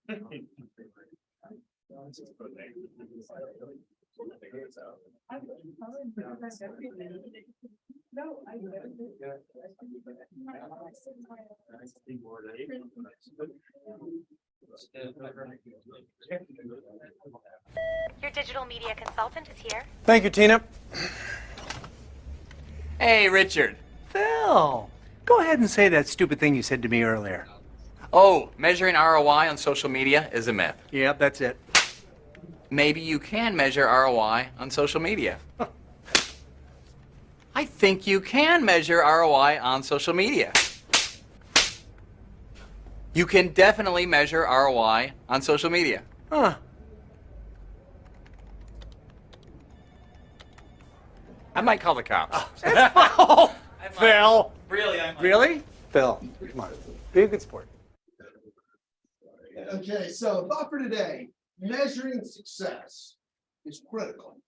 Your digital media consultant is here. Thank you, Tina. Hey, Richard. Phil, go ahead and say that stupid thing you said to me earlier. Oh, measuring ROI on social media is a myth. Yep, that's it. Maybe you can measure ROI on social media. I think you can measure ROI on social media. You can definitely measure ROI on social media. Huh. I might call the cops. Oh, Phil. Really? Really? Phil, come on. Be a good sport. Okay, so thought for today, measuring success is critical,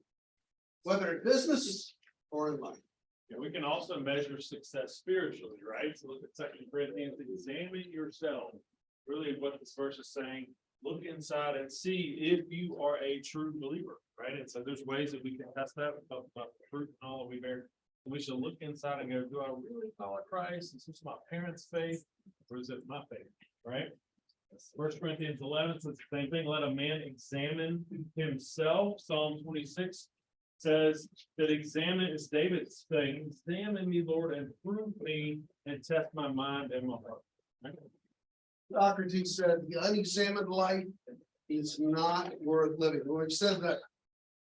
whether in business or in life. Yeah, we can also measure success spiritually, right? So look at 2 Corinthians, examine yourself. Really what this verse is saying, look inside and see if you are a true believer, right? And so there's ways that we can test that. We talked about the fruit and all that we bear. We should look inside and go, do I really follow Christ? Is this my parents' faith? Or is it my faith, right? 1 Corinthians 11 says the same thing. Let a man examine himself. Psalm 26 says that examine is David's thing. Examine me, Lord, and prove me and test my mind and my heart. Right? Socrates said the unexamined life is not worth living. We said that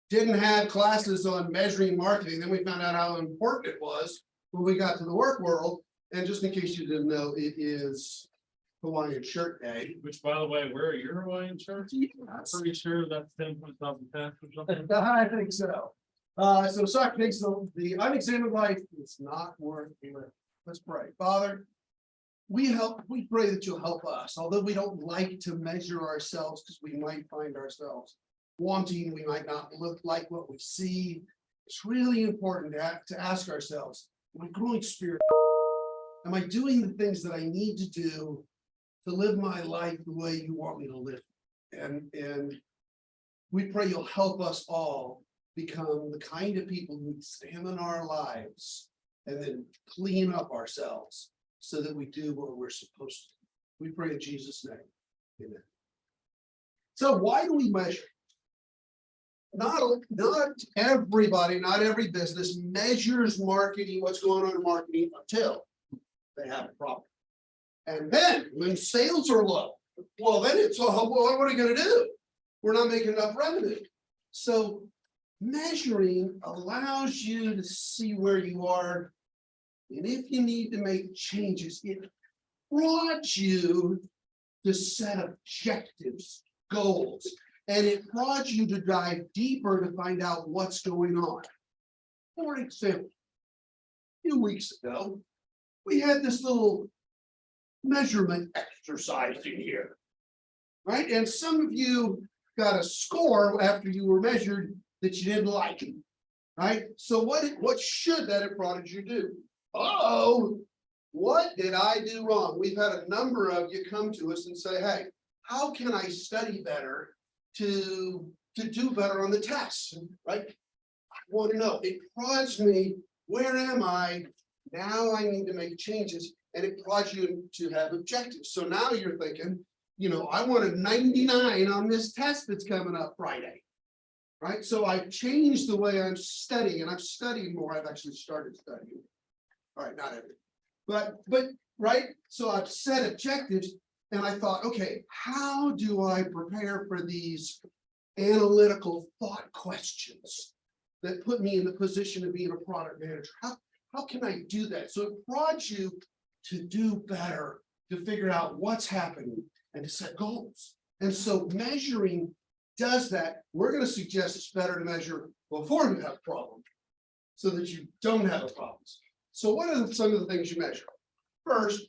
didn't have classes on measuring marketing. Then we found out how important it was when we got to the work world. And just in case you didn't know, it is Hawaiian Shirt Day. Which, by the way, where are your Hawaiian shirts? I'm pretty sure that's 10 points off the test or something. I think so. So Socrates, the unexamined life is not worth living. Let's pray. Father, we pray that you'll help us, although we don't like to measure ourselves because we might find ourselves wanting, we might not look like what we see. It's really important to ask ourselves, am I growing spiritually? Am I doing the things that I need to do to live my life the way you want me to live? And we pray you'll help us all become the kind of people who examine our lives and then clean up ourselves so that we do what we're supposed to. We pray in Jesus' name. Amen. So why do we measure? Not everybody, not every business measures marketing, what's going on in marketing until they have a problem. And then when sales are low, well, then it's, well, what are we going to do? We're not making enough revenue. So measuring allows you to see where you are. And if you need to make changes, it prods you to set objectives, goals, and it prods you to dive deeper to find out what's going on. For example, a few weeks ago, we had this little measurement exercise in here, right? And some of you got a score after you were measured that you didn't like, right? So what should that have prodded you to do? Oh, what did I do wrong? We've had a number of you come to us and say, hey, how can I study better to do better on the tests, right? I want to know. It prods me, where am I? Now I need to make changes, and it prods you to have objectives. So now you're thinking, I want a 99 on this test that's coming up Friday, right? So I've changed the way I'm studying, and I'm studying more. I've actually started studying. All right, not everything, but right. So I've set objectives, and I thought, okay, how do I prepare for these analytical thought questions that put me in the position of being a product manager? How can I do that? So it prods you to do better, to figure out what's happening and to set goals. And so measuring does that. We're going to suggest it's better to measure before you have a problem so that you don't have a problem. So what are some of the things you measure? First,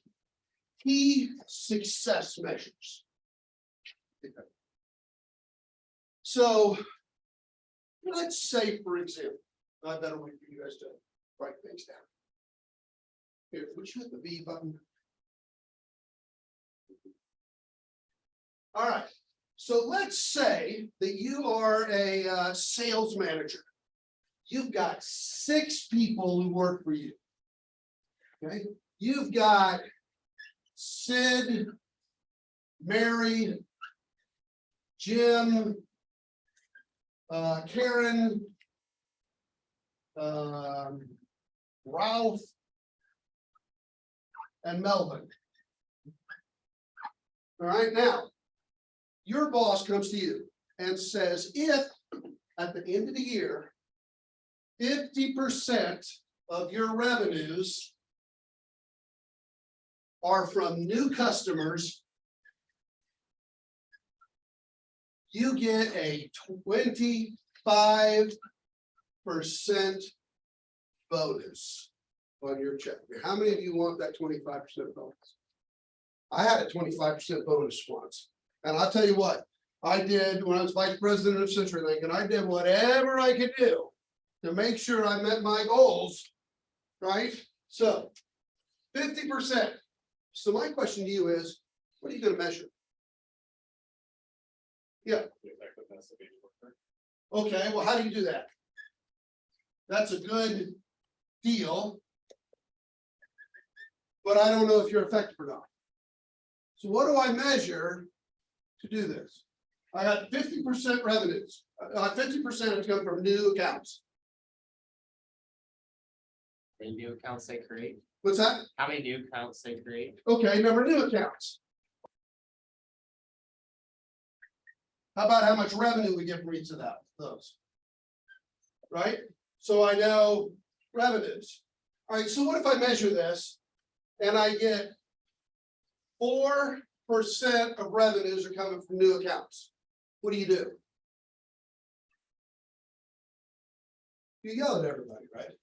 key success measures. So let's say, for example, I better wait for you guys to write things down. Here, would you hit the V button? All right, So let's say that you are a sales manager. You've got 6 people who work for you. Okay, you've got Sid, Mary, Jim, Karen, Ralph, and Melvin. All right, now, your boss comes to you and says, if at the end of the year, 50% of your revenues are from new customers, you get a 25% bonus on your check. How many of you want that 25% bonus? I had a 25% bonus once. And I'll tell you what, I did when I was vice president of CenturyLink, and I did whatever I could do to make sure I met my goals, right? So 50%. So my question to you is, what are you going to measure? Yeah. Okay, well, how do you do that? That's a good deal, but I don't know if you're effective or not. So what do I measure to do this? I got 50% revenues. 50% has come from new accounts. How many new accounts they create? What's that? How many new accounts they create? Okay, number of new accounts. How about how much revenue we get from each of those? Right? So I know revenues. All right, so what if I measure this and I get 4% of revenues are coming from new accounts? What do? You yell at everybody, right?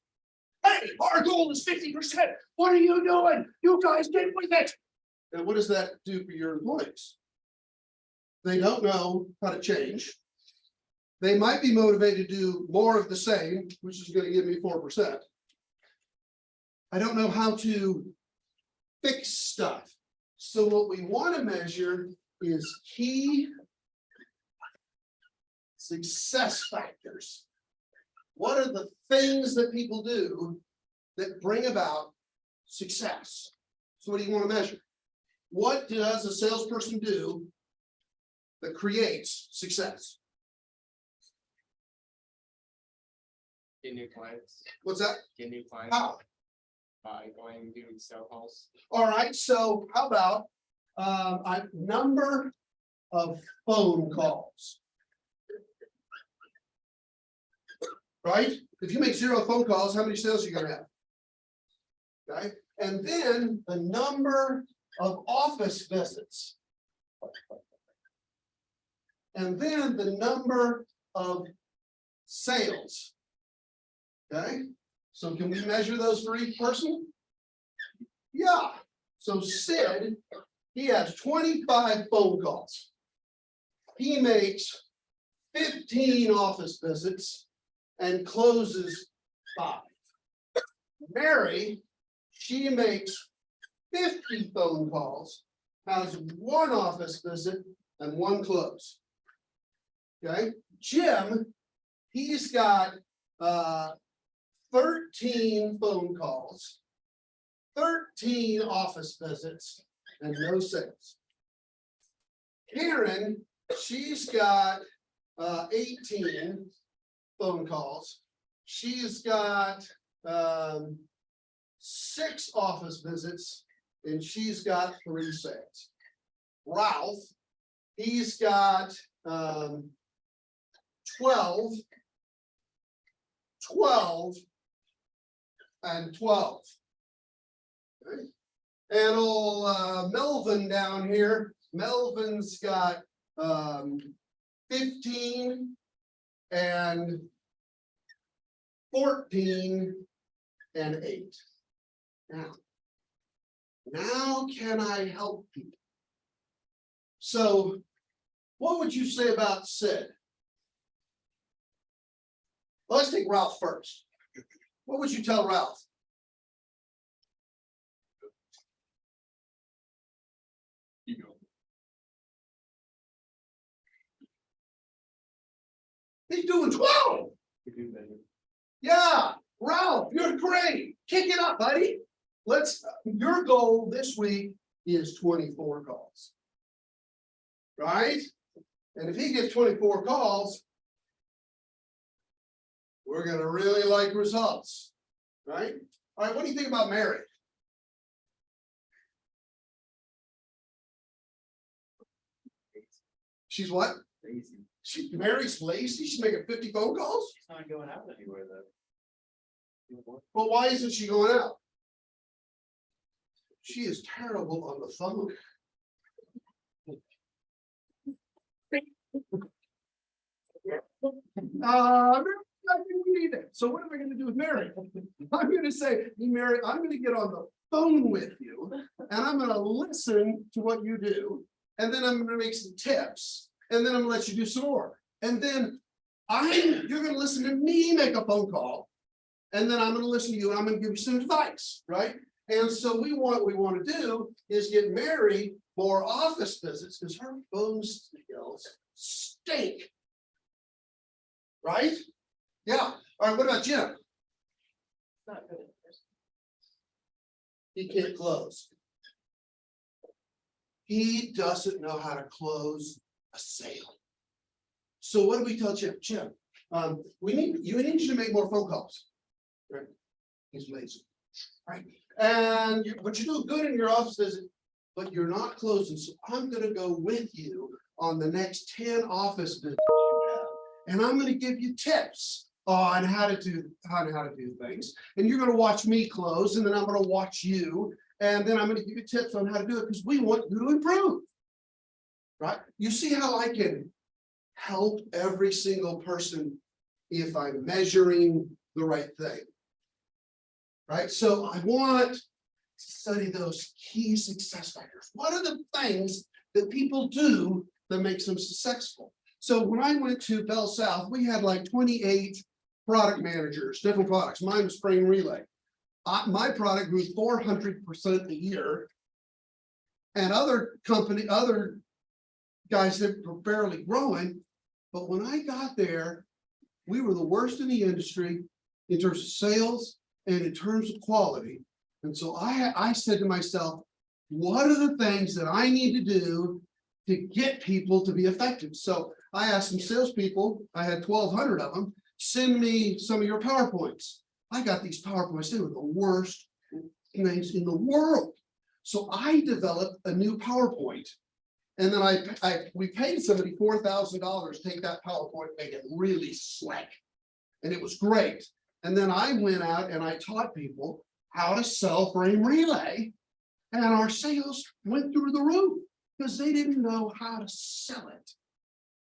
Hey, our goal is 50%. What are you doing? You guys get with it. And what does that do for your employees? They don't know how to change. They might be motivated to do more of the same, which is going to give me 4%. I don't know how to fix stuff. So what we want to measure is key success factors. What are the things that people do that bring about success? So what do you want to measure? What does a salesperson do that creates success? Get new clients. What's that? Get new clients. How? By going and doing sales calls. All right, so how about a number of phone calls? Right? If you make 0 phone calls, how many sales are you gonna have? Okay, and then the number of office visits. And then the number of sales. Okay, so can we measure those for each person? Yeah. So Sid, he has 25 phone calls. He makes 15 office visits and closes 5. Mary, she makes 50 phone calls, has 1 office visit and 1 close. Okay, Jim, he's got 13 phone calls, 13 office visits, and no sales. Karen, she's got 18 phone calls. She's got 6 office visits, and she's got 3 sales. Ralph, he's got 12, and 12. Okay. And old Melvin down here, Melvin's got 15 and 14 and 8. Now can I help people? So what would you say about Sid? Well, let's take Ralph first. What would you tell Ralph? He's doing 12. Yeah, Ralph, you're great. Kick it up, buddy. Your goal this week is 24 calls. Right? And if he gets 24 calls, we're gonna really like results, right? All right, what do you think about Mary? She's what? Lazy. Mary's lazy, she's making 50 phone calls? She's not going out anywhere though. Well, why isn't she going out? She is terrible on the phone. I think we need it. So what am I gonna do with Mary? I'm gonna say, hey, Mary, I'm gonna get on the phone with you and I'm gonna listen to what you do. And then I'm gonna make some tips and then I'm gonna let you do some more. And then you're gonna listen to me make a phone call. And then I'm gonna listen to you and I'm gonna give you some advice, right? And so what we want to do is get Mary more office visits because her phone skills stink. Right? Yeah. All right, what about Jim? He can't close. He doesn't know how to close a sale. So what do we tell Jim? Jim, we need you to make more phone calls. Right? He's lazy. Right? But you do good in your office visit, but you're not closing. So I'm gonna go with you on the next 10 office visits you have. And I'm gonna give you tips on how to do things. And you're gonna watch me close, and then I'm gonna watch you, and then I'm gonna give you tips on how to do it because we want you to improve. Right? You see how I can help every single person if I'm measuring the right thing. Right? So I want to study those key success factors. What are the things that people do that makes them successful? So when I went to Bell South, we had like 28 product managers, different products. Mine was Frame Relay. My product grew 400% a year. And other guys that were barely growing. But when I got there, we were the worst in the industry in terms of sales and in terms of quality. And so I said to myself, what are the things that I need to do to get people to be effective? So I asked some salespeople, I had 1,200 of them, send me some of your PowerPoints. I got these PowerPoints, they were the worst things in the world. So I developed a new PowerPoint. And then we paid somebody $4,000 to take that PowerPoint, make it really slick. And it was great. And then I went out and I taught people how to sell Frame Relay. And our sales went through the roof because they didn't know how to sell it.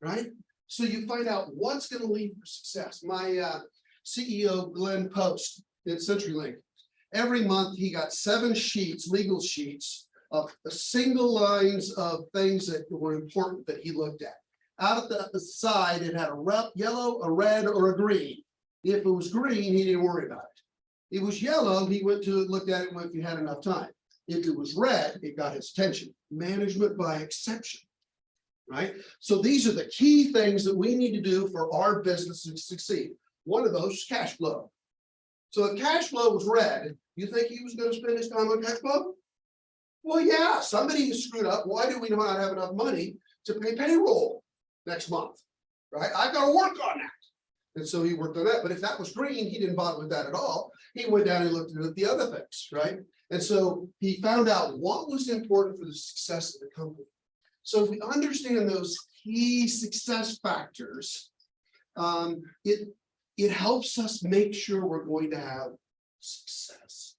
Right? So you find out what's going to lead to success. My CEO, Glenn Post at CenturyLink, every month he got 7 sheets, legal sheets of single lines of things that were important that he looked at. Out of the side, it had a yellow, a red, or a green. If it was green, he didn't worry about it. It was yellow, he went to looked at it if he had enough time. If it was red, it got his attention. Management by exception. Right? So these are the key things that we need to do for our business to succeed. One of those is cash flow. So if cash flow was red, you think he was going to spend his time on cash flow? Well, yeah, somebody is screwed up. Why do we not have enough money to pay payroll next month? Right? I've got to work on that. And so he worked on that. But if that was green, he didn't bother with that at all. He went down and looked at the other things, right? And so he found out what was important for the success of the company. So if we understand those key success factors, it helps us make sure we're going to have success.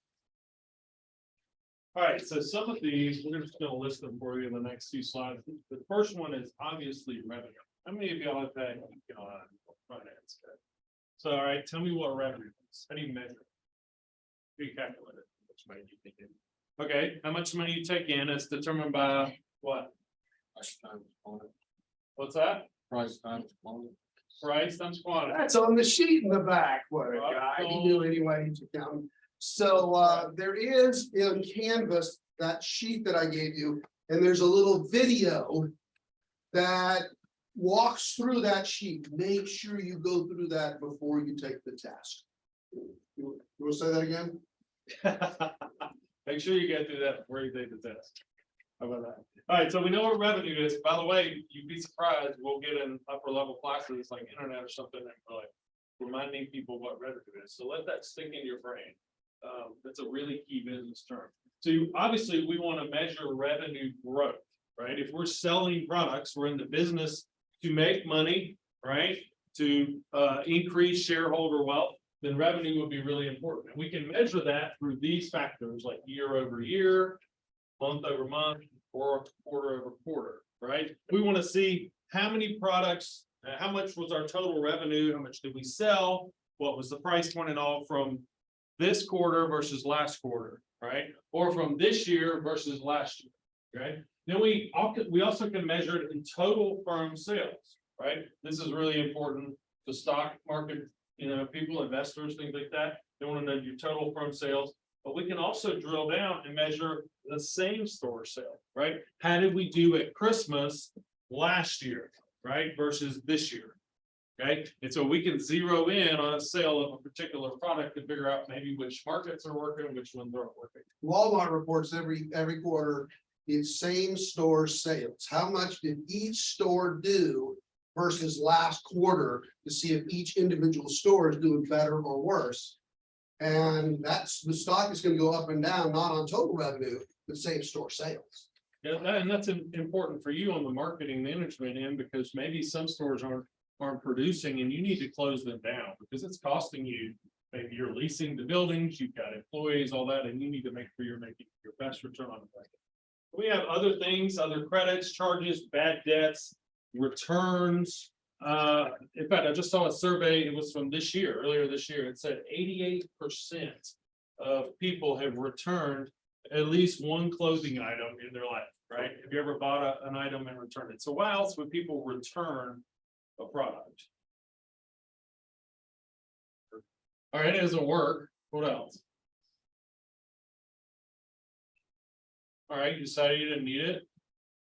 All right, so some of these, we're just gonna list them for you in the next 2 slides. The first one is obviously revenue. How many of y'all have had, finance? So, all right, tell me what revenue is. How do you measure it? How do you calculate it? How much money do you take in? Okay, how much money you take in is determined by what? Price times quantity. What's that? Price times quantity. Price times quantity. That's on the sheet in the back. What a guy, he knew anyway, he's accounting. So there is in Canvas, that sheet that I gave you, and there's a little video that walks through that sheet, make sure you go through that before you take the test. You want to say that again? Make sure you get through that before you take the test. How about that? All right, so we know what revenue is. By the way, you'd be surprised, we'll get in upper level classes like internet or something, and like reminding people what revenue is. So let that stick in your brain. That's a really key business term. So obviously, we want to measure revenue growth, right? If we're selling products, we're in the business to make money, right? To increase shareholder wealth, then revenue will be really important. And we can measure that through these factors like year over year, month over month, or quarter over quarter, right? We want to see how many products, how much was our total revenue, how much did we sell, what was the price point and all from this quarter versus last quarter, right? Or from this year versus last year, right? Then we also can measure it in total firm sales, right? This is really important. The stock market, people, investors, things like that, they want to know your total firm sales. But we can also drill down and measure the same store sale, right? How did we do at Christmas last year, right? Versus this year, okay? And so we can zero in on a sale of a particular product to figure out maybe which markets are working, which ones aren't working. Walmart reports every quarter its same store sales. How much did each store do versus last quarter to see if each individual store is doing better or worse? And that's, the stock is going to go up and down, not on total revenue, but same store sales. Yeah, and that's important for you on the marketing management end, because maybe some stores aren't producing and you need to close them down because it's costing you. Maybe you're leasing the buildings, you've got employees, all that, and you need to make sure you're making your best return on investment. We have other things, other credits, charges, bad debts, returns. In fact, I just saw a survey, it was from this year, earlier this year. It said 88% of people have returned at least one clothing item in their life, right? Have you ever bought an item and returned it? So why else would people return a product? All right, it doesn't work. What else? All right, you decided you didn't need it.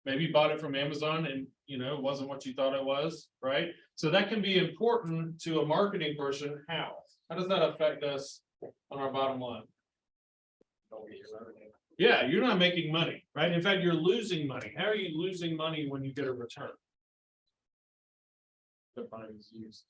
Maybe you bought it from Amazon and it wasn't what you thought it was, right? So that can be important to a marketing person. How does that affect us on our bottom line? Yeah, you're not making money, right? In fact, you're losing money. How are you losing money when you get a return? The product is used.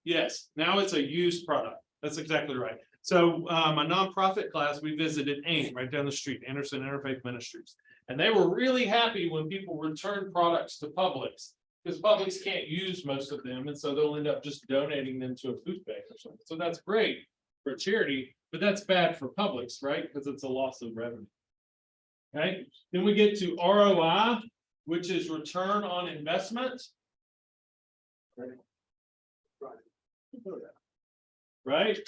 Yes, now it's a used product. That's exactly right. So my nonprofit class, we visited AIM right down the street, Anderson Interfaith Ministries. And they were really happy when people return products to Publix, because Publix can't use most of them. And so they'll end up just donating them to a food bank or something. So that's great for charity, but that's bad for Publix, right? Because it's a loss of revenue. Okay. Then we get to ROI, which is return on investment. Right.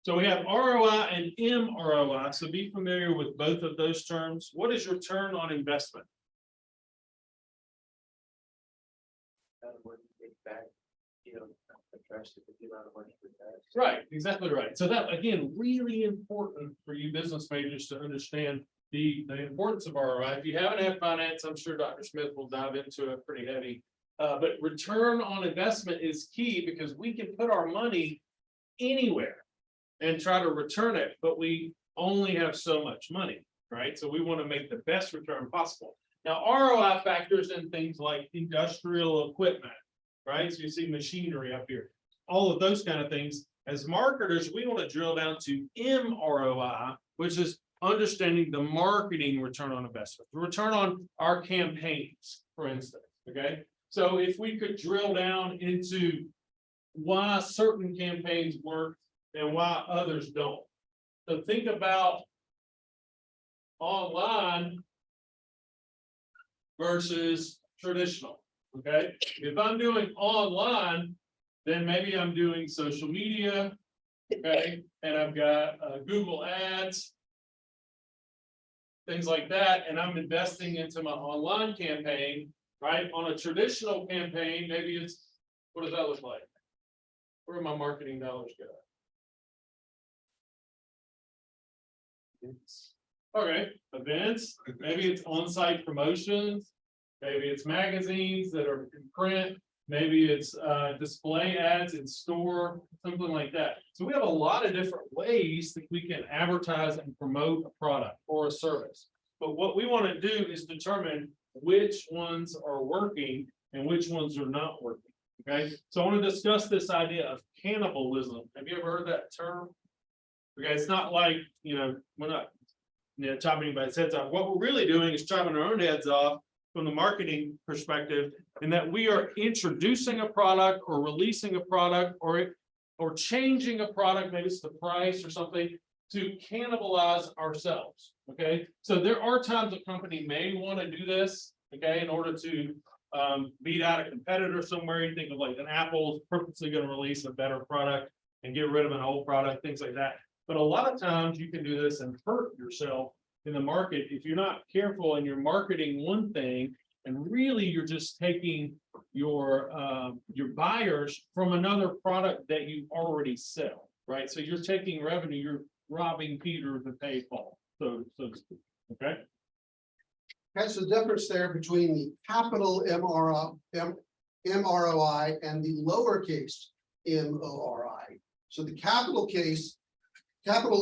So we have ROI and MROI. So be familiar with both of those terms. What is return on investment? Right, exactly right. So that, again, really important for you business majors to understand the importance of ROI. If you haven't had finance, I'm sure Dr. Smith will dive into it pretty heavy. But return on investment is key because we can put our money anywhere and try to return it, but we only have so much money, right? So we want to make the best return possible. Now, ROI factors in things like industrial equipment, right? So you see machinery up here, all of those kind of things. As marketers, we want to drill down to MROI, which is understanding the marketing return on investment, the return on our campaigns, for instance, okay? So if we could drill down into why certain campaigns work and why others don't. So think about online versus traditional, okay? If I'm doing online, then maybe I'm doing social media, okay? And I've got Google Ads, things like that, and I'm investing into my online campaign, right? On a traditional campaign, maybe it's, what does that look like? Where are my marketing dollars go? Okay, events, maybe it's on-site promotions, Maybe it's magazines that are in print, maybe it's display ads in store, something like that. So we have a lot of different ways that we can advertise and promote a product or a service. But what we want to do is determine which ones are working and which ones are not working. Okay, so I want to discuss this idea of cannibalism. Have you ever heard that term? Okay, it's not like, we're not, chopping anybody's heads off. What we're really doing is chopping our own heads off from the marketing perspective, in that we are introducing a product or releasing a product or changing a product, maybe it's the price or something, to cannibalize ourselves. Okay, so there are times a company may want to do this, okay, in order to beat out a competitor somewhere. You think of like an Apple's purposely going to release a better product and get rid of an old product, things like that. But a lot of times you can do this and hurt yourself in the market if you're not careful and you're marketing one thing and really you're just taking your buyers from another product that you already sell, right? So you're taking revenue, you're robbing Peter to pay Paul, so to speak. Okay. That's the difference there between the capital MROI and the lowercase MORI. So the capital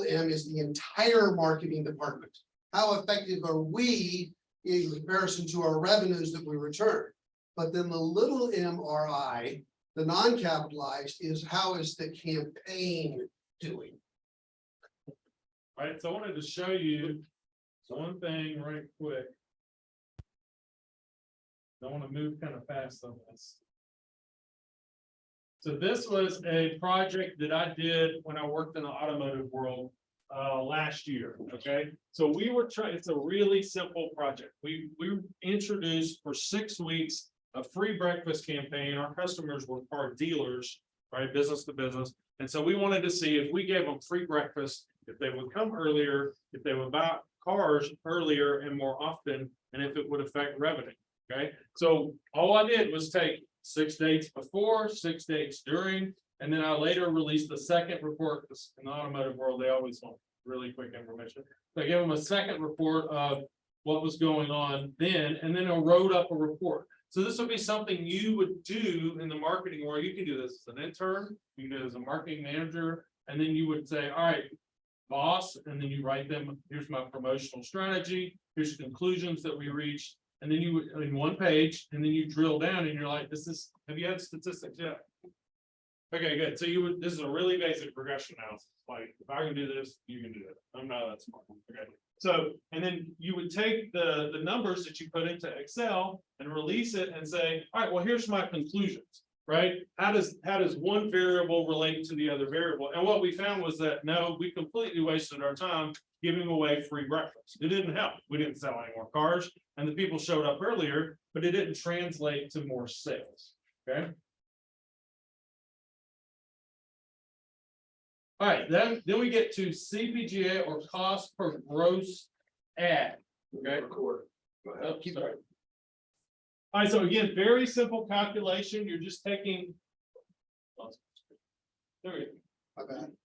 M is the entire marketing department. How effective are we in comparison to our revenues that we return? But then the little MRI, the non-capitalized, is how is the campaign doing? All right, so I wanted to show you one thing right quick. I want to move kind of fast on this. So this was a project that I did when I worked in the automotive world last year. Okay, so we were trying, it's a really simple project. We introduced for 6 weeks a free breakfast campaign. Our customers were car dealers, right, business to business. And so we wanted to see if we gave them free breakfast, if they would come earlier, if they would buy cars earlier and more often, and if it would affect revenue. Okay, so all I did was take 6 dates before, 6 dates during, and then I later released the second report. Because in the automotive world, they always want really quick information. So I gave them a second report of what was going on then, and then I wrote up a report. So this would be something you would do in the marketing world. You can do this as an intern, you can do it as a marketing manager, and then you would say, all right, boss, and then you write them, here's my promotional strategy, here's the conclusions that we reached. And then you would, in one page, and then you drill down and you're like, have you had statistics yet? Okay, good. So this is a really basic regression analysis. Like, if I can do this, you can do it. I'm not that smart. Okay. So, and then you would take the numbers that you put into Excel and release it and say, all right, well, here's my conclusions, right? How does one variable relate to the other variable? And what we found was that, no, we completely wasted our time giving away free breakfast. It didn't help. We didn't sell any more cars, and the people showed up earlier, but it didn't translate to more sales. Okay. All right, then we get to CPGA, or cost per gross ad. Okay. Oh, sorry. All right, so again, very simple calculation. You're just taking. There we go.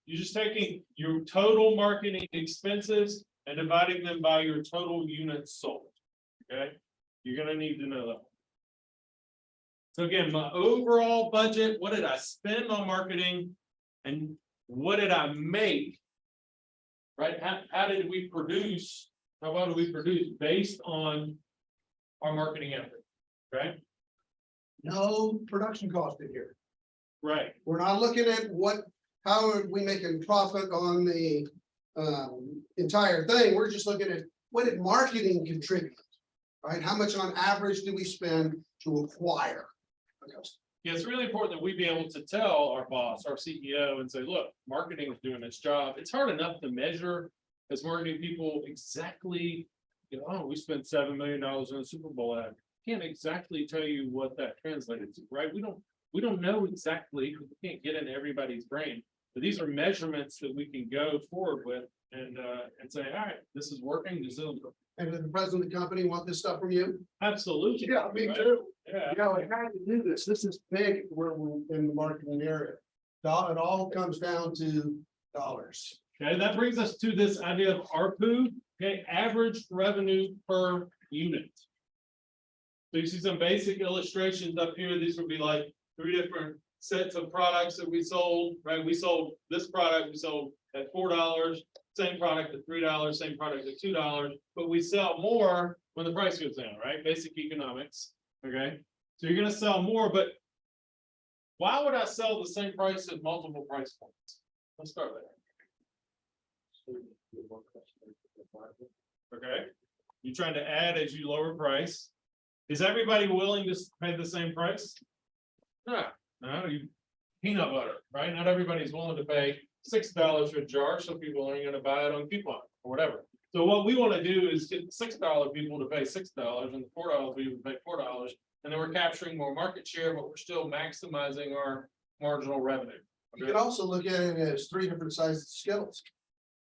You're just taking your total marketing expenses and dividing them by your total units sold. Okay, you're going to need to know that. So again, my overall budget, what did I spend on marketing and what did I make? Right? How did we produce? How about do we produce based on our marketing effort? Right? No production cost in here. Right. We're not looking at how are we making profit on the entire thing. We're just looking at what did marketing contribute, right? How much on average do we spend to acquire a customer? Yeah, it's really important that we be able to tell our boss, our CEO, and say, look, marketing is doing its job. It's hard enough to measure as marketing people exactly, oh, we spent $7 million on a Super Bowl ad. Can't exactly tell you what that translated to, right? We don't know exactly, because we can't get into everybody's brain. But these are measurements that we can go forward with and say, all right, this is working, this isn't. And did the president of the company want this stuff from you? Absolutely. Yeah, me right? too. Yeah. Yeah, we had to do this. This is big where we're in the marketing area. It all comes down to dollars. Okay, that brings us to this idea of ARPU, okay, average revenue per unit. So you see some basic illustrations up here. These would be like 3 different sets of products that we sold, right? We sold this product, we sold at $4, same product at $3, same product at $2, but we sell more when the price goes down, right? Basic economics, okay? So you're gonna sell more, but why would I sell the same price at multiple price points? Let's start there. Okay, you're trying to add as you lower price. Is everybody willing to pay the same price? No, you peanut butter, right? Not everybody's willing to pay $6 for a jar. Some people aren't gonna buy it on coupon or whatever. So what we want to do is get the $6 people to pay $6 and the $4 people to pay $4. And then we're capturing more market share, but we're still maximizing our marginal revenue. You can also look at it as 3 different sizes of Skittles,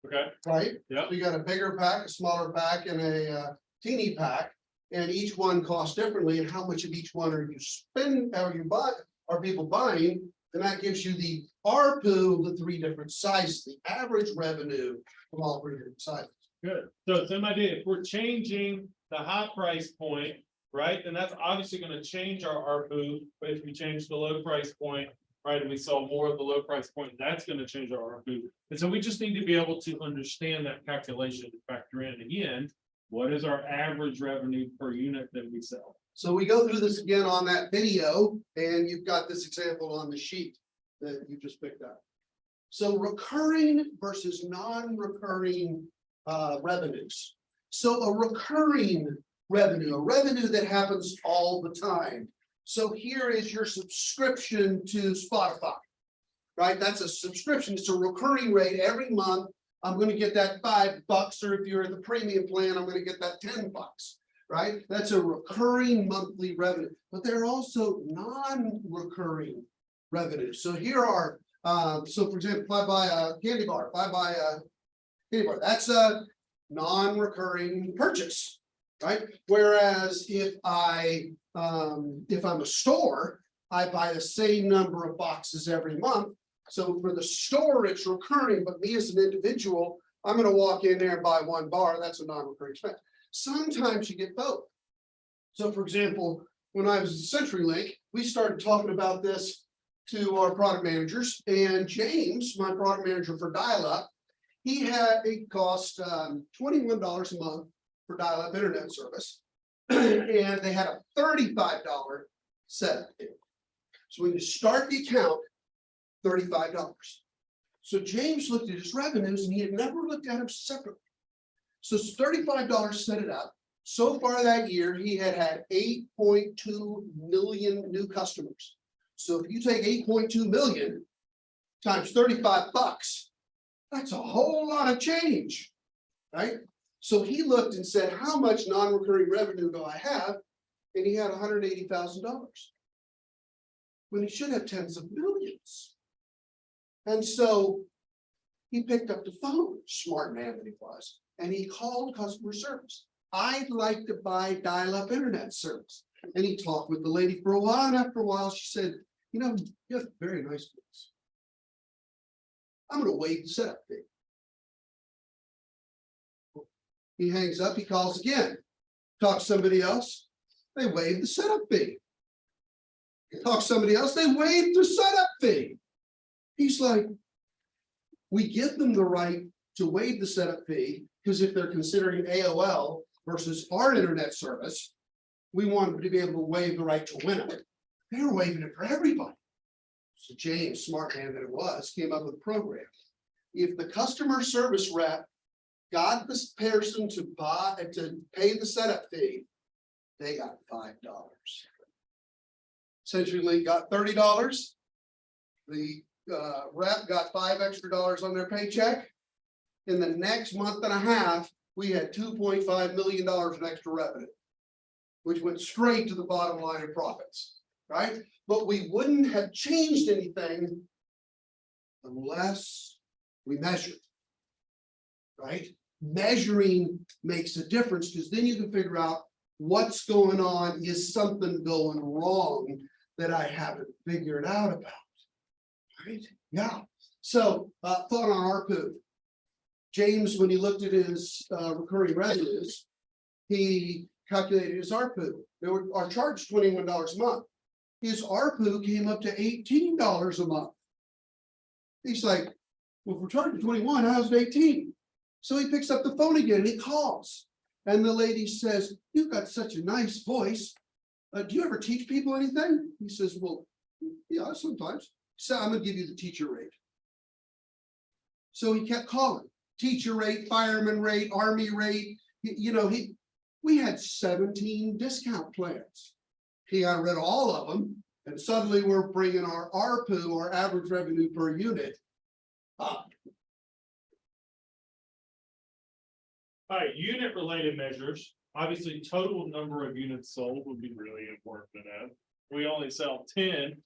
Okay, right? yeah, You got a bigger pack, a smaller pack, and a teeny pack, and each one costs differently, and how much of each one are you spend, are you buy, are people buying? And that gives you the ARPU of the 3 different sizes, the average revenue from all 3 different sizes. good. So same idea. If we're changing the high price point, right, then that's obviously going to change our ARPU. But if we change the low price point, right, and we sell more at the low price point, that's going to change our ARPU. And so we just need to be able to understand that calculation to factor in again. What is our average revenue per unit that we sell? So we go through this again on that video, and you've got this example on the sheet that you just picked up. So recurring versus non-recurring revenues. So a recurring revenue, a revenue that happens all the time. So here is your subscription to Spotify, right? That's a subscription. It's a recurring rate every month. I'm going to get that $5, or if you're in the premium plan, I'm going to get that $10, right? That's a recurring monthly revenue, but there are also non-recurring revenues. So here are, so for example, if I buy a candy bar, if I buy a candy bar, that's a non-recurring purchase, right? Whereas if I'm a store, I buy the same number of boxes every month. So for the store, it's recurring, but me as an individual, I'm gonna walk in there and buy 1 bar, that's a non-recurring expense. Sometimes you get both. So for example, when I was at CenturyLink, we started talking about this to our product managers, and James, my product manager for dial-up, it cost $21 a month for dial-up internet service. And they had a $35 setup fee. So when you start the account, $35. So James looked at his revenues and he had never looked at them separately. So it's $35 set it up. So far that year, he had 8.2 million new customers. So if you take 8.2 million times $35, that's a whole lot of change, right? So he looked and said, how much non-recurring revenue do I have? And he had $180,000. When he should have tens of millions. And so he picked up the phone, smart man that he was, and he called customer service. I'd like to buy dial-up internet service. And he talked with the lady for a while, and after a while, she said, you know, you have a very nice voice. I'm going to waive the setup fee. He hangs up, he calls again, talks to somebody else, they waive the setup fee. Talk to somebody else, they waive the setup fee. He's like, we give them the right to waive the setup fee, because if they're considering AOL versus our internet service, we want them to be able to waive the right to win it. They're waiving it for everybody. So James, smart man that it was, came up with a program. If the customer service rep got this person to pay the setup fee, they got $5. CenturyLink got $30. The rep got $5 extra on their paycheck. In the next month and a half, we had $2.5 million in extra revenue, which went straight to the bottom line of profits, right? But we wouldn't have changed anything unless we measured, right? Measuring makes a difference, because then you can figure out what's going on. Is something going wrong that I haven't figured out about, right? Yeah. So thought on ARPU. James, when he looked at his recurring revenues, he calculated his ARPU. They were, are charged $21 a month. His ARPU came up to $18 a month. He's like, well, if we're charging 21, how's it 18? So he picks up the phone again, and he calls. And the lady says, you've got such a nice voice. Do you ever teach people anything? He says, well, yeah, sometimes. So I'm gonna give you the teacher rate. So he kept calling, teacher rate, fireman rate, army rate, we had 17 discount plans. He got rid of all of them, and suddenly we're bringing our ARPU, our average revenue per unit, up. All right, unit related measures, obviously total number of units sold would be really important to know. We only sell 10,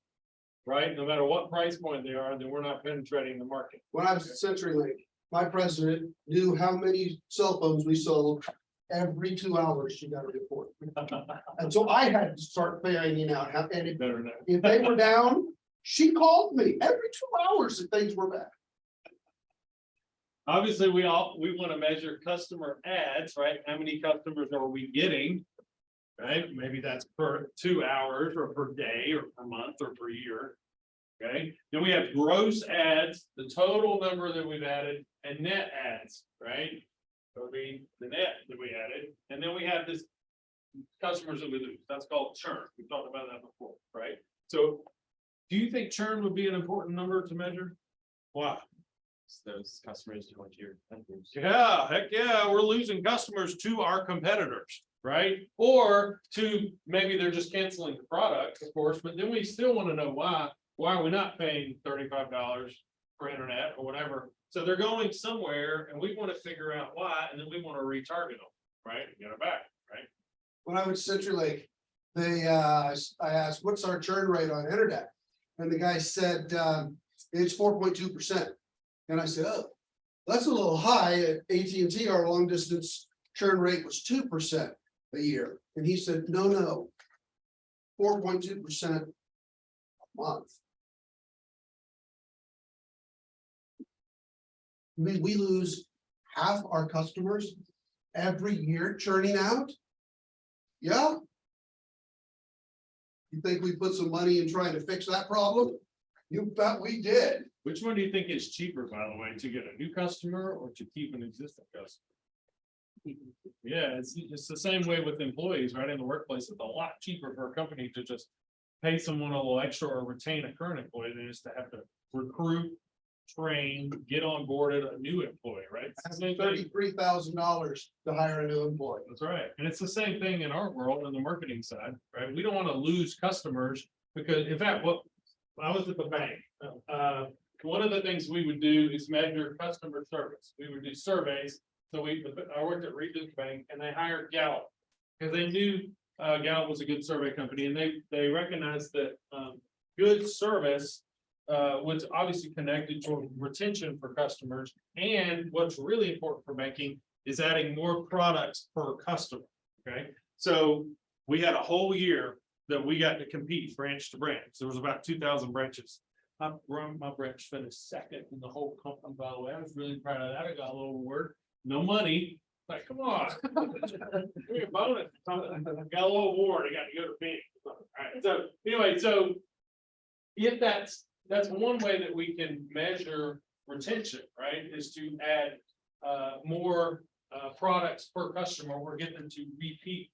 right? No matter what price point they are, then we're not penetrating the market. When I was at CenturyLink, my president knew how many cell phones we sold. Every 2 hours, she got a report. And so I had to start finding out how, and Better know. if they were down, she called me every 2 hours if things were bad. Obviously, we want to measure customer adds, right? How many customers are we getting? Right? Maybe that's per 2 hours or per day or per month or per year. Okay, then we have gross adds, the total number that we've added, and net adds, right? So the net that we added, and then we have this customers that we lose. That's called churn. We talked about that before, right? So do you think churn would be an important number to measure? Why? Those customers who went to your companies. Yeah, heck yeah, we're losing customers to our competitors, right? Or to maybe they're just canceling the product, of course, but then we still want to know why. Why are we not paying $35 for internet or whatever? So they're going somewhere and we want to figure out why, and then we want to retarget them, right? Get it back, right? When I was at CenturyLink, I asked, what's our churn rate on internet? And the guy said, it's 4.2%. And I said, oh, that's a little high. At AT&T, our long distance churn rate was 2% a year. And he said, no, 4.2% a month. We lose half our customers every year churning out. Yeah. You think we put some money in trying to fix that problem? You bet we did. Which one do you think is cheaper, by the way, to get a new customer or to keep an existing customer? Yeah, it's the same way with employees, right? In the workplace, it's a lot cheaper for a company to just pay someone a little extra or retain a current employee than it is to have to recruit, train, get on board a new employee, right? It's the same thing. $33,000 to hire a new employee. That's right. And it's the same thing in our world on the marketing side, right? We don't want to lose customers because in fact, I was at the bank. One of the things we would do is measure customer service. We would do surveys. So I worked at Regions Bank and they hired Gallup because they knew Gallup was a good survey company and they recognized that good service was obviously connected to retention for customers. And what's really important for banking is adding more products per customer. Okay, so we had a whole year that we got to compete branch to branch. There was about 2,000 branches. My branch finished second in the whole company, by the way. I was really proud of that. I got a little award. No money. Like, come on. Give me a bonus. I got a little award. I got to go to Phoenix. All right. So anyway, so if that's one way that we can measure retention, right? Is to add more products per customer or get them to repeat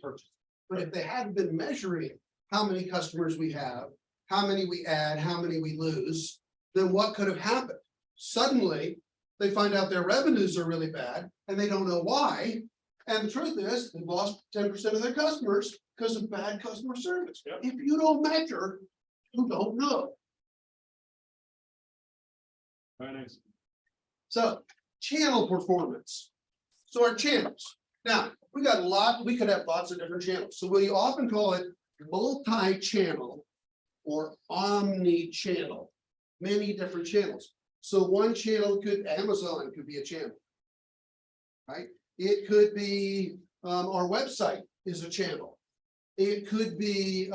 purchase. But if they hadn't been measuring how many customers we have, how many we add, how many we lose, then what could have happened? Suddenly, they find out their revenues are really bad and they don't know why. And the truth is, they've lost 10% of their customers because of bad customer service. Yep. If you don't measure, you don't know. Very nice. So channel performance. So our channels. Now, we could have lots of different channels. So we often call it multi-channel or omni-channel, many different channels. So one channel Amazon could be a channel, right? It could be our website is a channel. It could be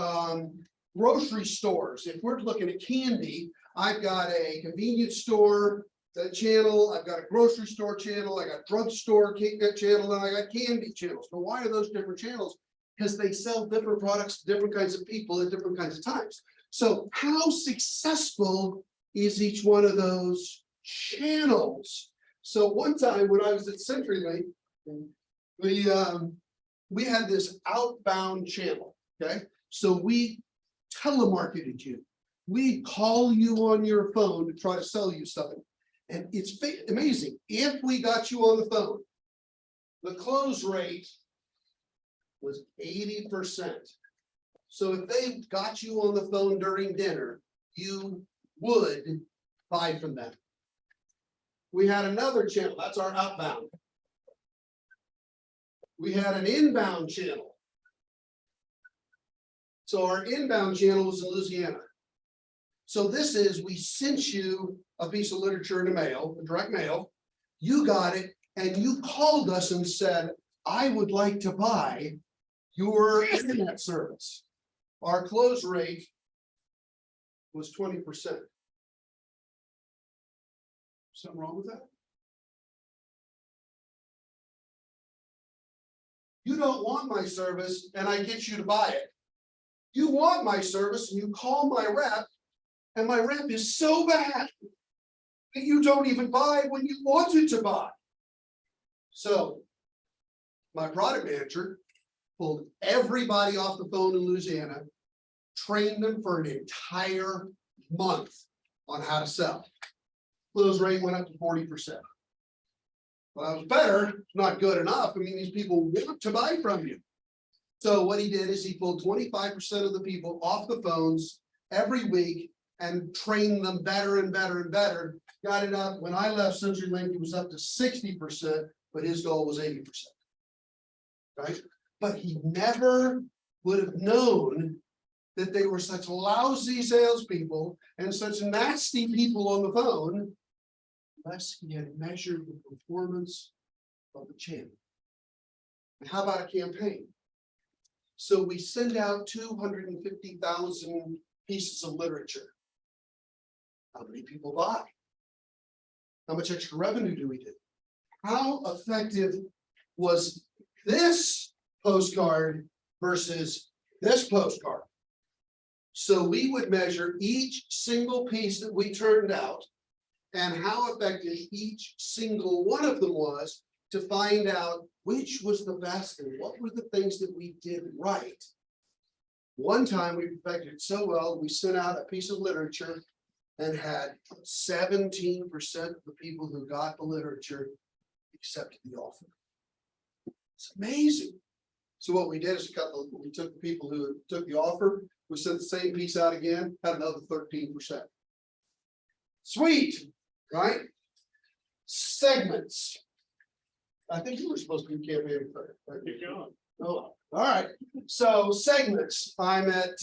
grocery stores. If we're looking at candy, I've got a convenience store channel, I've got a grocery store channel, I got drugstore channel, and I got candy channels. So why are those different channels? because they sell different products to different kinds of people at different kinds of times. So how successful is each one of those channels? So one time when I was at CenturyLink, we had this outbound channel, okay? So we telemarketed you. We call you on your phone to try to sell you something. And it's amazing. If we got you on the phone, the close rate was 80%. So if they got you on the phone during dinner, you would buy from them. We had another channel, that's our outbound. We had an inbound channel. So our inbound channel was in Louisiana. So this is, we sent you a piece of literature in the mail, a direct mail. You got it, and you called us and said, I would like to buy your internet service. Our close rate was 20%. Something wrong with that? You don't want my service and I get you to buy it. You want my service and you call my rep, and my rep is so bad that you don't even buy when you wanted to buy. So my product manager pulled everybody off the phone in Louisiana, trained them for an entire month on how to sell. Close rate went up to 40%. Well, that was better, not good enough. I mean, these people want to buy from you. So what he did is he pulled 25% of the people off the phones every week and trained them better and better and better. Got it up. When I left CenturyLink, it was up to 60%, but his goal was 80%. Right? But he never would have known that they were such lousy salespeople and such nasty people on the phone unless he had measured the performance of the channel. And how about a campaign? So we send out 250,000 pieces of literature. How many people buy? How much extra revenue do we do? How effective was this postcard versus this postcard? So we would measure each single piece that we turned out and how effective each single one of them was to find out which was the best and what were the things that we did right. One time we perfected it so well, we sent out a piece of literature and had 17% of the people who got the literature accepted the offer. It's amazing. So what we did is we took the people who took the offer, we sent the same piece out again, had another 13%. Sweet, right? Segments. I think you were supposed to be campaigning for it. Right? Keep going. Oh, all right. So segments. I'm at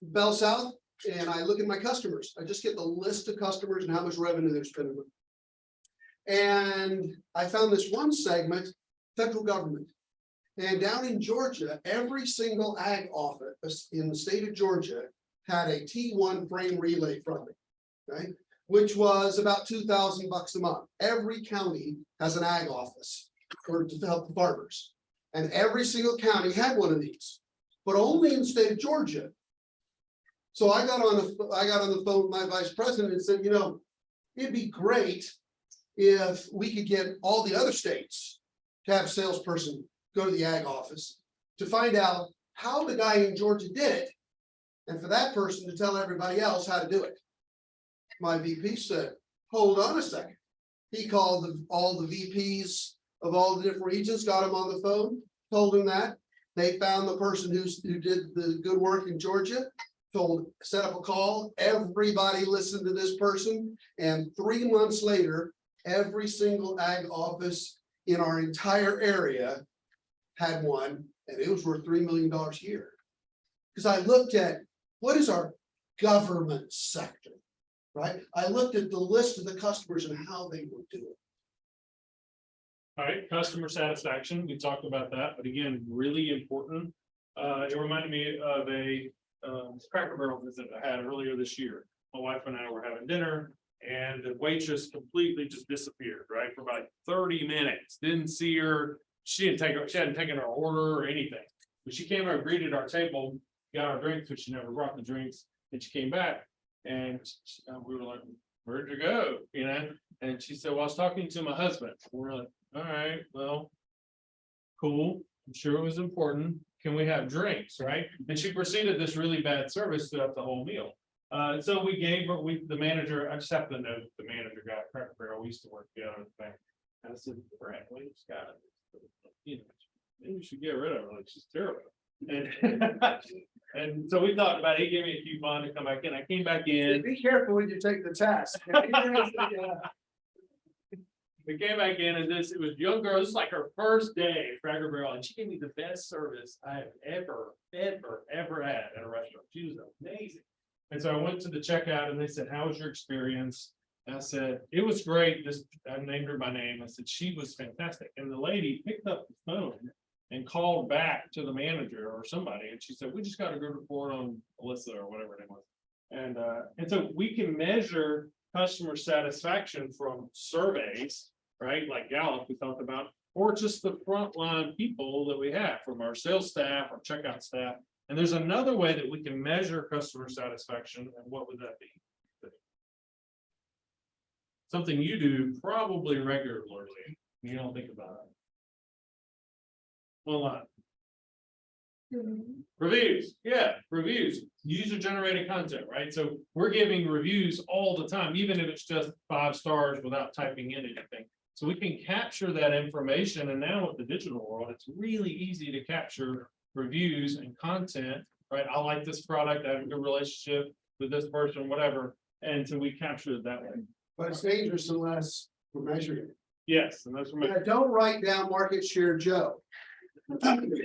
Bell South and I look at my customers. I just get the list of customers and how much revenue they're spending with. And I found this one segment, federal government. And down in Georgia, every single ag office in the state of Georgia had a T1 frame relay from it, right? Which was about $2,000 a month. Every county has an ag office to help the farmers. And every single county had one of these, but only in the state of Georgia. So I got on the phone with my vice president and said, you know, it'd be great if we could get all the other states to have a salesperson go to the ag office to find out how the guy in Georgia did it, and for that person to tell everybody else how to do it. My VP said, hold on a second. He called all the VPs of all the different regions, got them on the phone, told them that. They found the person who did the good work in Georgia, set up a call. Everybody listened to this person. And 3 months later, every single ag office in our entire area had one, and it was worth $3 million a year. Because I looked at what is our government sector, right? I looked at the list of the customers and how they were doing. All right, customer satisfaction, we talked about that, but again, really important. It reminded me of a Cracker Barrel visit I had earlier this year. My wife and I were having dinner and the waitress completely just disappeared, right? For about 30 minutes, didn't see her. She hadn't taken her order or anything. But she came over, greeted our table, got our drinks, but she never brought the drinks, and she came back. And we were like, where'd you go? You know, and she said, well, I was talking to my husband. We're like, all right, well, cool. I'm sure it was important. Can we have drinks, right? And she proceeded this really bad service throughout the whole meal. So we gave her, the manager, I just happen to know the manager guy at Cracker Barrel, we used to work together at the bank. And I said, Brad, we just got it. You know, maybe we should get rid of her, like, she's terrible. And so we talked about it. He gave me a coupon to come back in. I came back in. Be careful when you take the test. We came back in and it was young girl. This is like her first day at Cracker Barrel, and she gave me the best service I have ever had at a restaurant. She was amazing. And so I went to the checkout and they said, how was your experience? And I said, it was great. I named her by name. I said, she was fantastic. And the lady picked up the phone and called back to the manager or somebody. And she said, we just got a good report on Alyssa or whatever her name was. And so we can measure customer satisfaction from surveys, right? Like Gallup we talked about, or just the frontline people that we have from our sales staff, our checkout staff. And there's another way that we can measure customer satisfaction. And what would that be? Something you do probably regularly. You don't think about it. Online. Reviews, yeah, reviews, user generated content, right? So we're giving reviews all the time, even if it's just 5 stars without typing in anything. So we can capture that information. And now with the digital world, it's really easy to capture reviews and content, right? I like this product, I have a good relationship with this person, whatever. And so we capture it that way. But it's dangerous unless we're measuring it. Yes, and that's Yeah, don't write down market share, Joe.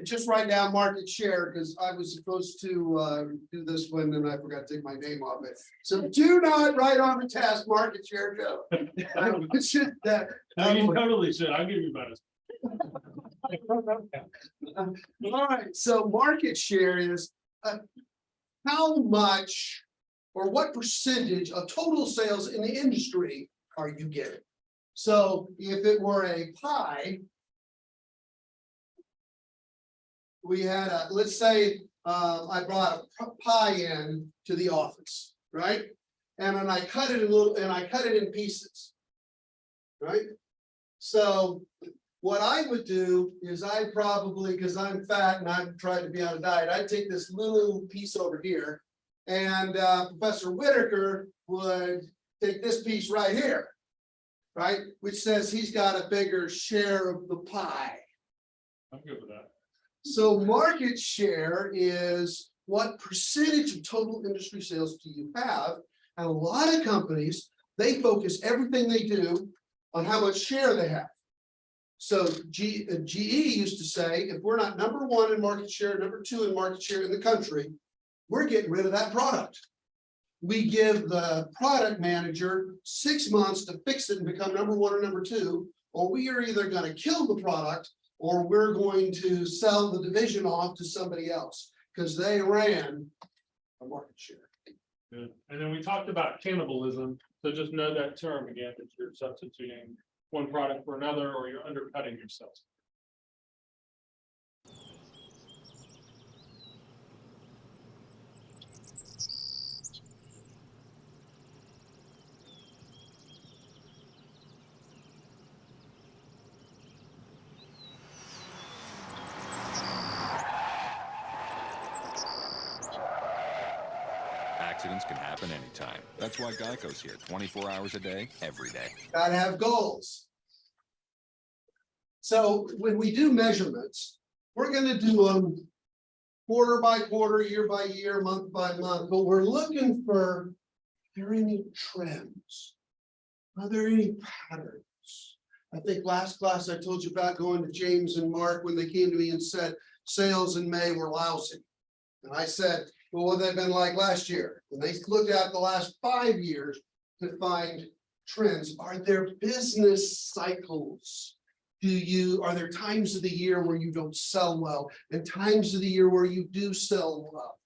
Just write down market share, because I was supposed to do this one and I forgot to take my name off it. So do not write on the test market share, Joe. It should, No, you totally should. I'll give you about all right, so market share is how much or what percentage of total sales in the industry are you getting? So if it were a pie, we had let's say I brought a pie in to the office, right? And then I cut it in pieces, right? So what I would do is I probably, because I'm fat and I'm trying to be on a diet, I'd take this little piece over here, and Professor Whitaker would take this piece right here, right? Which says he's got a bigger share of the pie. I'm good with that. So market share is what percentage of total industry sales do you have? And a lot of companies, they focus everything they do on how much share they have. So GE used to say, if we're not number 1 in market share, number 2 in market share in the country, we're getting rid of that product. We give the product manager 6 months to fix it and become number 1 or number 2, or we are either going to kill the product or we're going to sell the division off to somebody else because they ran a market share. Good. And then we talked about cannibalism. So just know that term again, that you're substituting one product for another, or you're undercutting yourself. Accidents can happen anytime. That's why Geico's here 24 hours a day, every day. Gotta have goals. So when we do measurements, we're gonna do them quarter by quarter, year by year, month by month, but we're looking for, are there any trends? Are there any patterns? I think last class I told you about going to James and Mark when they came to me and said sales in May were lousy. And I said, well, what have they been like last year? And they looked at the last 5 years to find trends. Are there business cycles? Are there times of the year where you don't sell well and times of the year where you do sell well?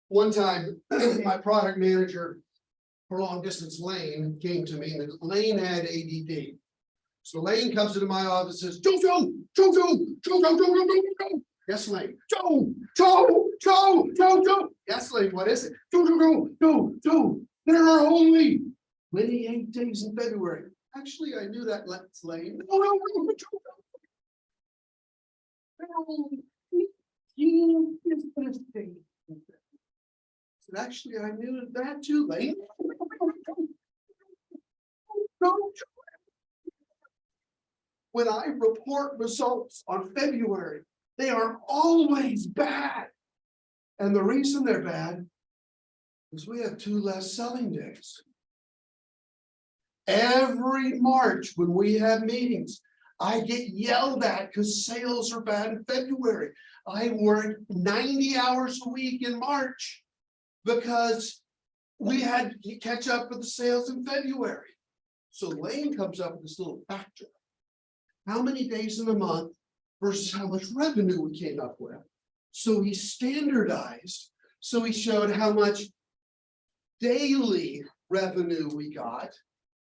One time, my product manager for long distance, Lane, came to me, and Lane had ADD. So Lane comes into my office and says, Joe. Yes, Lane. Joe. Yes, Lane, what is it? Joe. There are only 28 days in February. Actually, I knew that, Lane. No. There are only 15 business days. So actually, I knew that too, Lane. When I report results on February, they are always bad. And the reason they're bad is we have 2 less selling days. Every March when we have meetings, I get yelled at because sales are bad in February. I work 90 hours a week in March because we had to catch up with the sales in February. So Lane comes up with this little factor. How many days in a month versus how much revenue we came up with. So he standardized. So he showed how much daily revenue we got.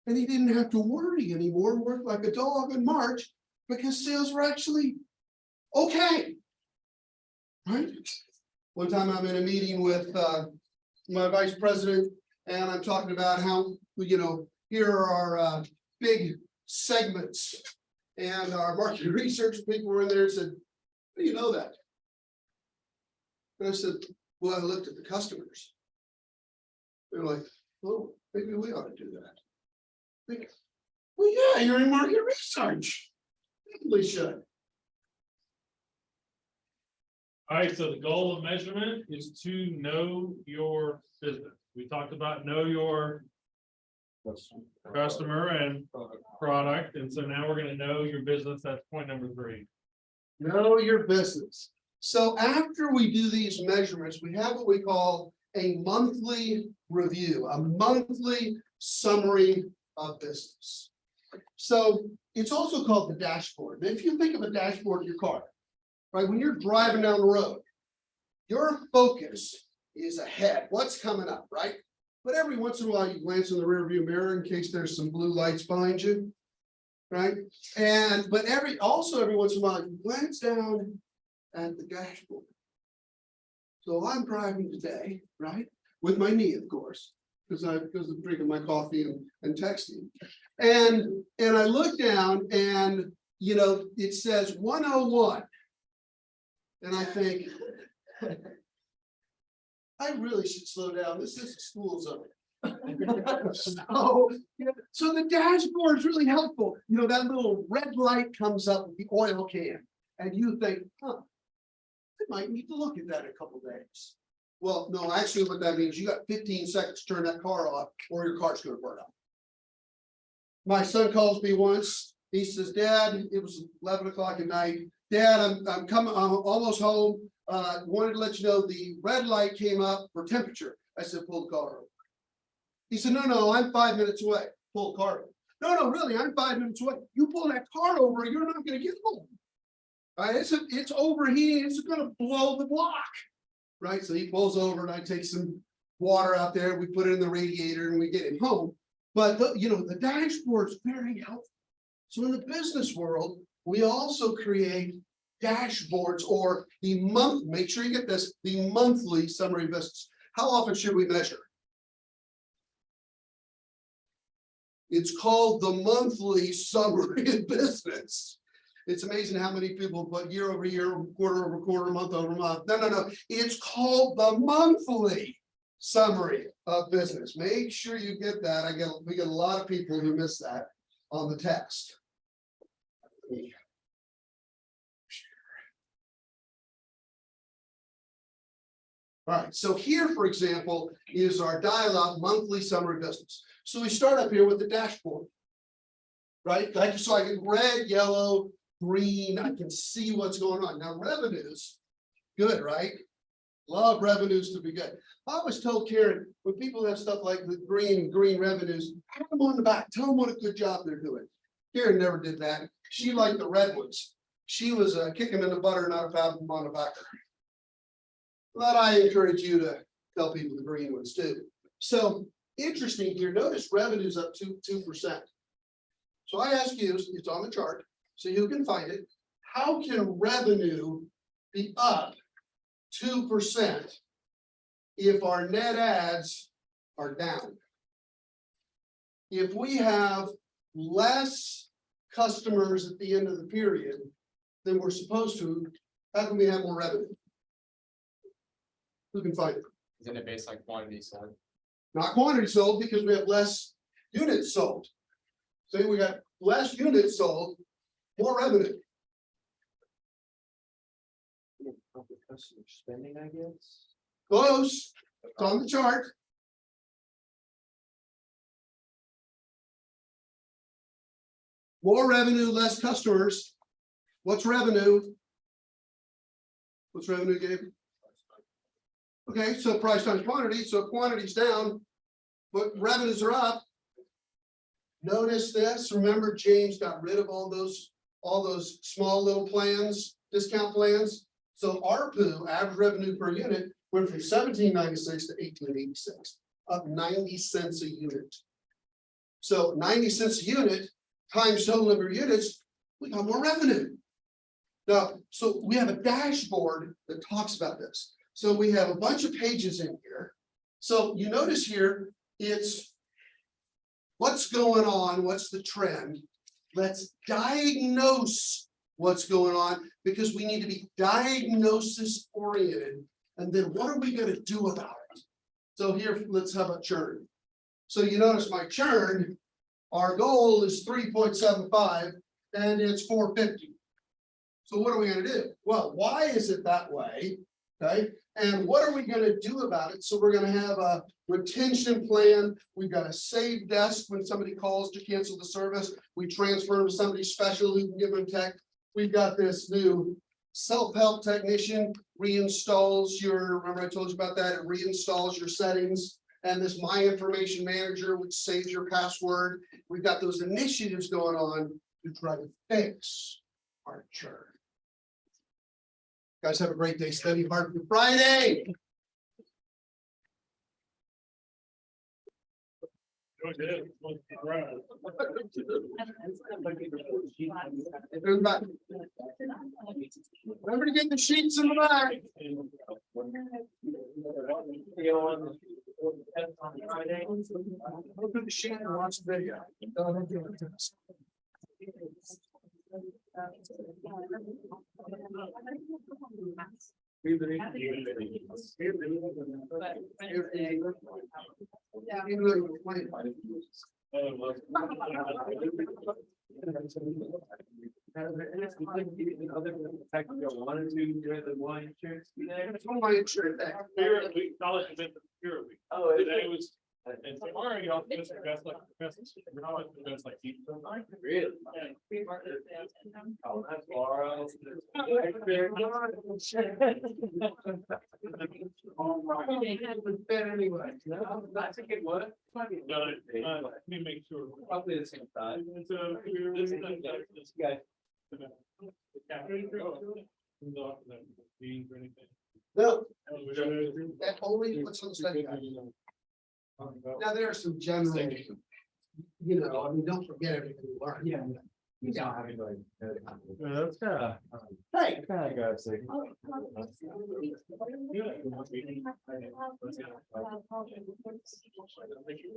And he didn't have to worry anymore and work like a dog in March because sales were actually okay. Right? One time I'm in a meeting with my vice president and I'm talking about how, here are our big segments. And our market research people were in there and said, how do you know that? And I said, well, I looked at the customers. They're like, oh, maybe we ought to do that. I think, well, yeah, you're in market research. We should. All right, so the goal of measurement is to know your business. We talked about know your customer and product, and so now we're going to know your business. That's point number 3. Know your business. So after we do these measurements, we have what we call a monthly review, a monthly summary of business. So it's also called the dashboard. If you think of a dashboard in your car, right, when you're driving down the road, your focus is ahead. What's coming up, right? But every once in a while, you glance in the rearview mirror in case there's some blue lights behind you, right? But every once in a while, you glance down at the dashboard. So I'm driving today, right, with my knee, of course, because I'm drinking my coffee and texting, and I look down and it says 101, and I think, I really should slow down. This is a school zone. So the dashboard is really helpful. That little red light comes up with the oil can, and you think, I might need to look at that in a couple days. Well, no, actually, what that means, you got 15 seconds to turn that car off, or your car's going to burn up. My son calls me once. He says, Dad, it was 11 o'clock at night. Dad, I'm coming. I'm almost home. Wanted to let you know the red light came up for temperature. I said, pull the car over. He said, no, I'm 5 minutes away. Pull the car over. No, really, I'm 5 minutes away. You pull that car over, you're not going to get home. Right? It's overheating. It's going to blow the block. Right? So he pulls over and I take some water out there. We put it in the radiator and we get it home. But the dashboard is very helpful. So in the business world, we also create dashboards or make sure you get this, the monthly summary of business. How often should we measure? It's called the monthly summary of business. It's amazing how many people put year over year, quarter over quarter, month over month. No. It's called the monthly summary of business. Make sure you get that. We get a lot of people who miss that on the text. All right, so here, for example, is our Dial-Up monthly summary business. So we start up here with the dashboard, right? So I get red, yellow, green. I can see what's going on. Now revenues, good, right? Love revenues to be good. I always told Karen, when people have stuff like the green revenues, pat them on the back, tell them what a good job they're doing. Karen never did that. She liked the red ones. She was kicking in the butter, not a pat them on the back. But I encourage you to tell people the green ones too. So interesting here, notice revenues up 2%. So I ask you, it's on the chart, so you can find it. How can revenue be up 2% if our net adds are down. If we have less customers at the end of the period than we're supposed to, how can we have more revenue? Who can find it? Isn't it based on quantity sold? Not quantity sold, because we have less units sold. Say we got less units sold, more revenue. Customer spending, I guess. Close, it's on the chart. More revenue, less customers. What's revenue? What's revenue, Gabe? Okay, so price times quantity, so quantity's down, but revenues are up. Notice this, remember James got rid of all those small little plans, discount plans. So ARPU, average revenue per unit, went from $17.96 to $18.86, up 90 cents a unit. So 90 cents a unit times total number of units, we got more revenue. Now, so we have a dashboard that talks about this. So we have a bunch of pages in here. So you notice here, it's what's going on, what's the trend? Let's diagnose what's going on, because we need to be diagnosis oriented. And then what are we going to do about it? So here, let's have a churn. So you notice my churn, our goal is 3.75 and it's 450. So what are we going to do? Well, why is it that way? Okay. And what are we going to do about it? So we're going to have a retention plan. We've got a save desk when somebody calls to cancel the service. We transfer them to somebody special who can give them tech. We've got this new self-help technician reinstalls your, remember I told you about that? It reinstalls your settings. And this My Information Manager, which saves your password. We've got those initiatives going on to try to fix our churn. Guys, have a great day. Study hard for Friday. Everybody, remember to get the sheets in the back. Look at the sheet and watch the video. It's on my insurance thing. Spirit Week, college event, Spirit Week. Oh, Today was, and tomorrow y'all just best like professors. We're not the best like teachers. Really? Oh, that's borrowed. Anyway, no, that's a good one. No, let me make sure. Probably the same time. So here, this guy. Beans or anything. No, Oh, we got it. that only what's on the study guide. Now, there are some general, you know, I mean, don't forget everything you learned. Yeah. That's kind Hey,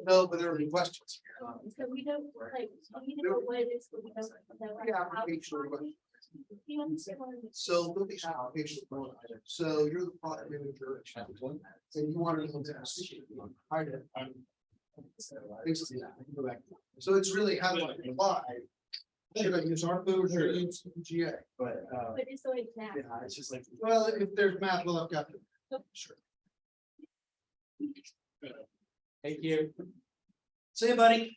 no, but there will be questions. So we don't, like, we know what it is, but we don't know. Yeah, application request. So there'll be some application request. So you're the product manager. And you want to know this. I did. So it's really how do I apply? Should I use ARPU or should I use GA? But, But it's always that. yeah, it's just like. Well, if there's math, well, I've got it. Sure. Thank you. See you, buddy.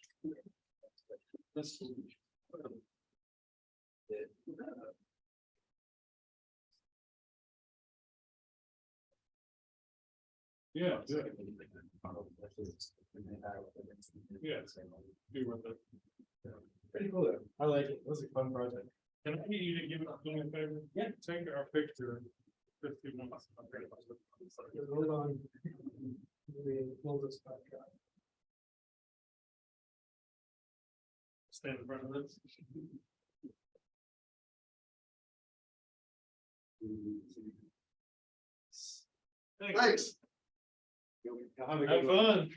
Yeah, good. Yeah. Be worth it. Pretty cool though. I like it. It was a fun project. Can I get you to give us a favor? Yeah. Take our picture. 50 minutes. Hold on. We'll pull this back up. Stand in front of this. Thanks. Have a Have good one. fun.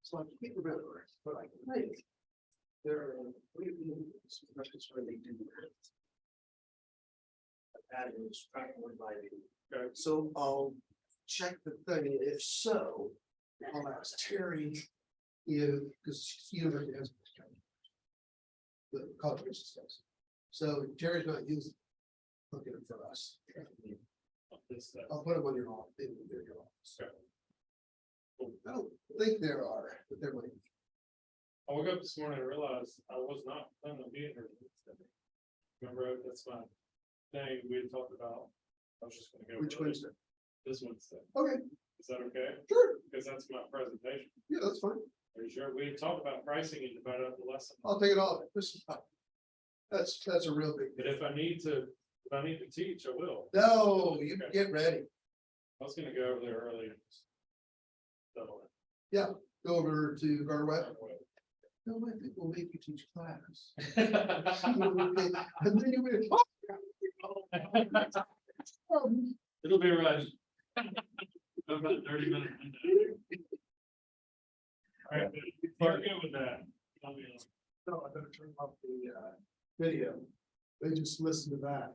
So I can't remember, but I think there are, some questions where they do that. That is practically by the. Okay. So I'll check the thing, and if so, I'll ask Terry if, because you know, it has. The college stuff. So Terry's not using. Looking for us. This stuff. I'll put them on your off. Okay. I don't think there are, but there might. be. I woke up this morning and realized I was not planning on being here. Remember, that's my thing we had talked about. I was just gonna go. Which with it. Wednesday? This Wednesday. Okay, Is that okay? sure. Because that's my presentation. Yeah, that's fine. Are you sure? We had talked about pricing and about it at the lesson. I'll take it off. This is fine. That's a real big But deal. if I need to teach, I will. No, you get ready. I was gonna go over there early. and just settle Go over to Garwet. it. No, I think we'll make you teach class. And then you will. It'll be right. About 30 minutes. All right, we're good with that. I'll be on. No, I better turn off the video. They just listen to that.